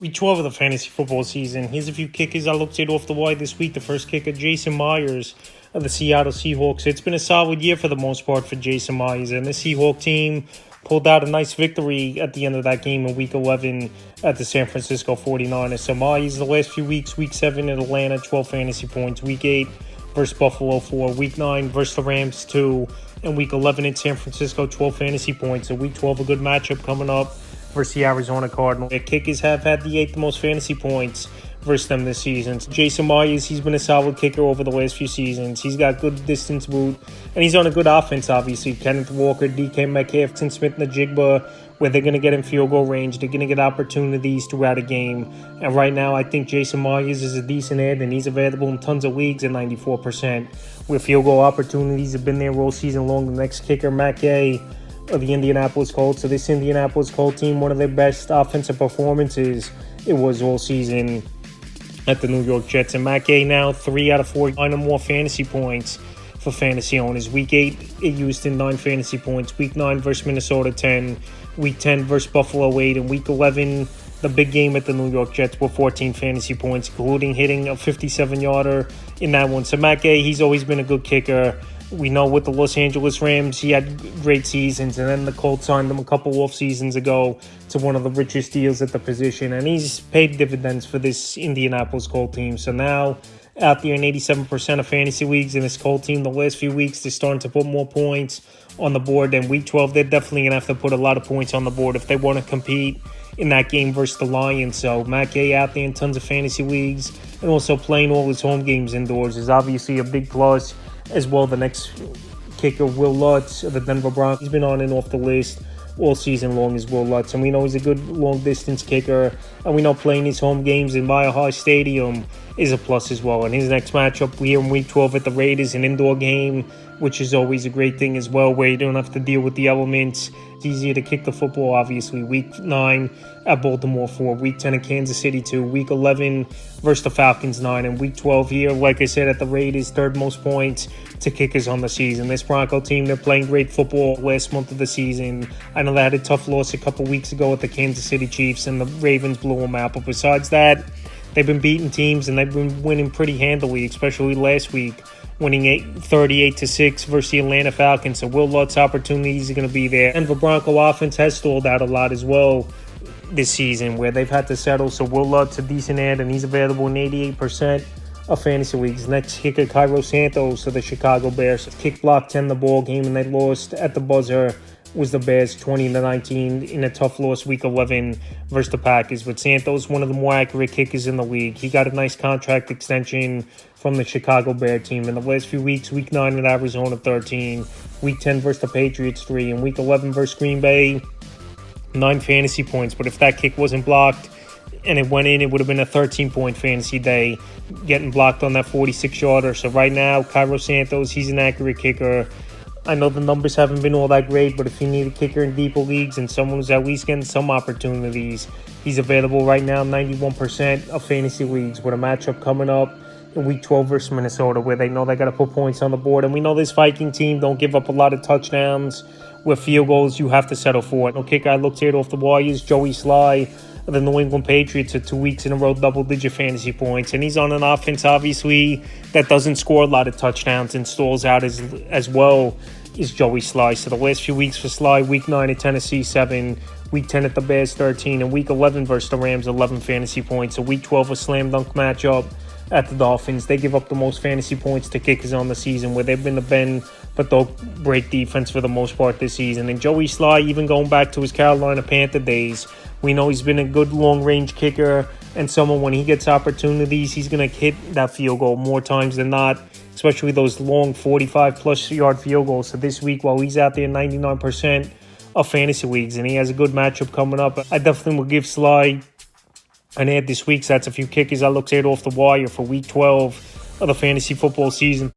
Week 12 of the fantasy football season. Here's a few kickers I looked at off the wire this week. The first kicker, Jason Myers of the Seattle Seahawks. It's been a solid year for the most part for Jason Myers, and the Seahawks team pulled out a nice victory at the end of that game in Week 11 at the San Francisco 49ers. So Myers, the last few weeks, Week 7 in Atlanta, 12 fantasy points. Week 8 versus Buffalo, 4. Week 9 versus the Rams, 2. And Week 11 in San Francisco, 12 fantasy points. So Week 12, a good matchup coming up versus the Arizona Cardinals. Their kickers have had the 8th most fantasy points versus them this season. Jason Myers, he's been a solid kicker over the last few seasons. He's got good distance boot, and he's on a good offense, obviously. Kenneth Walker, DK Metcalf, and Smith and Najigba, where they're going to get in field goal range. They're going to get opportunities throughout a game. And right now, I think Jason Myers is a decent ad, and he's available in tons of leagues at 94%, where field goal opportunities have been there all season long. The next kicker, Matt Gay of the Indianapolis Colts. So this Indianapolis Colts team, one of their best offensive performances it was all season at the New York Jets. And Matt Gay now 3 out of 4 or more fantasy points for fantasy owners. Week 8 at Houston, 9 fantasy points. Week 9 versus Minnesota, 10. Week 10 versus Buffalo, 8. And Week 11, the big game at the New York Jets, were 14 fantasy points, including hitting a 57-yarder in that one. So Matt Gay, he's always been a good kicker. We know with the Los Angeles Rams, he had great seasons, and then the Colts signed him a couple off seasons ago to one of the richest deals at the position, and he's paid dividends for this Indianapolis Colts team. So now, out there in 87% of fantasy leagues in this Colts team, the last few weeks, they're starting to put more points on the board. And Week 12, they're definitely going to have to put a lot of points on the board if they want to compete in that game versus the Lions. So Matt Gay out there in tons of fantasy leagues, and also playing all his home games indoors is obviously a big plus. As well, the next kicker, Will Lutz of the Denver Broncos. He's been on and off the list all season long as Will Lutz. And we know he's a good long-distance kicker. And we know playing his home games in Mile High Stadium is a plus as well. And his next matchup here in Week 12 at the Raiders, an indoor game, which is always a great thing as well, where you don't have to deal with the elements. It's easier to kick the football, obviously. Week 9 at Baltimore, 4. Week 10 at Kansas City, 2. Week 11 versus the Falcons, 9. And Week 12 here, like I said, at the Raiders, 3rd most points to kickers on the season. This Bronco team, they're playing great football last month of the season. I know they had a tough loss a couple weeks ago at the Kansas City Chiefs, and the Ravens blew them out. But besides that, they've been beating teams, and they've been winning pretty handily, especially last week, winning 38-6 versus the Atlanta Falcons. So Will Lutz's opportunities are going to be there. And the Bronco offense has stalled out a lot as well this season, where they've had to settle. So Will Lutz a decent ad, and he's available in 88% of fantasy leagues. Next kicker, Cairo Santos of the Chicago Bears. Kick block 10 the ball game, and they lost at the buzzer. Was the Bears 20-19 in a tough loss Week 11 versus the Packers. But Santos, one of the more accurate kickers in the league. He got a nice contract extension from the Chicago Bear team. In the last few weeks, Week 9 at Arizona, 13. Week 10 versus the Patriots, 3. And Week 11 versus Green Bay, 9 fantasy points. But if that kick wasn't blocked and it went in, it would have been a 13-point fantasy day, getting blocked on that 46-yarder. So right now, Cairo Santos, he's an accurate kicker. I know the numbers haven't been all that great, but if you need a kicker in deeper leagues and someone who's at least getting some opportunities, he's available right now, 91% of fantasy leagues, with a matchup coming up in Week 12 versus Minnesota, where they know they got to put points on the board. And we know this Viking team don't give up a lot of touchdowns. With field goals, you have to settle for it. No kicker I looked at off the wires, Joey Sly of the New England Patriots, at 2 weeks in a row, double-digit fantasy points. And he's on an offense, obviously, that doesn't score a lot of touchdowns and stalls out as well as Joey Sly. So the last few weeks for Sly, Week 9 at Tennessee, 7. Week 10 at the Bears, 13. And Week 11 versus the Rams, 11 fantasy points. So Week 12, a slam dunk matchup at the Dolphins. They give up the most fantasy points to kickers on the season, where they've been the bend but don't break defense for the most part this season. And Joey Sly, even going back to his Carolina Panther days, we know he's been a good long-range kicker, and someone, when he gets opportunities, he's going to hit that field goal more times than not, especially those long 45-plus yard field goals. So this week, while he's out there 99% of fantasy leagues, and he has a good matchup coming up, I definitely will give Sly an ad this week. So that's a few kickers I looked at off the wire for Week 12 of the fantasy football season.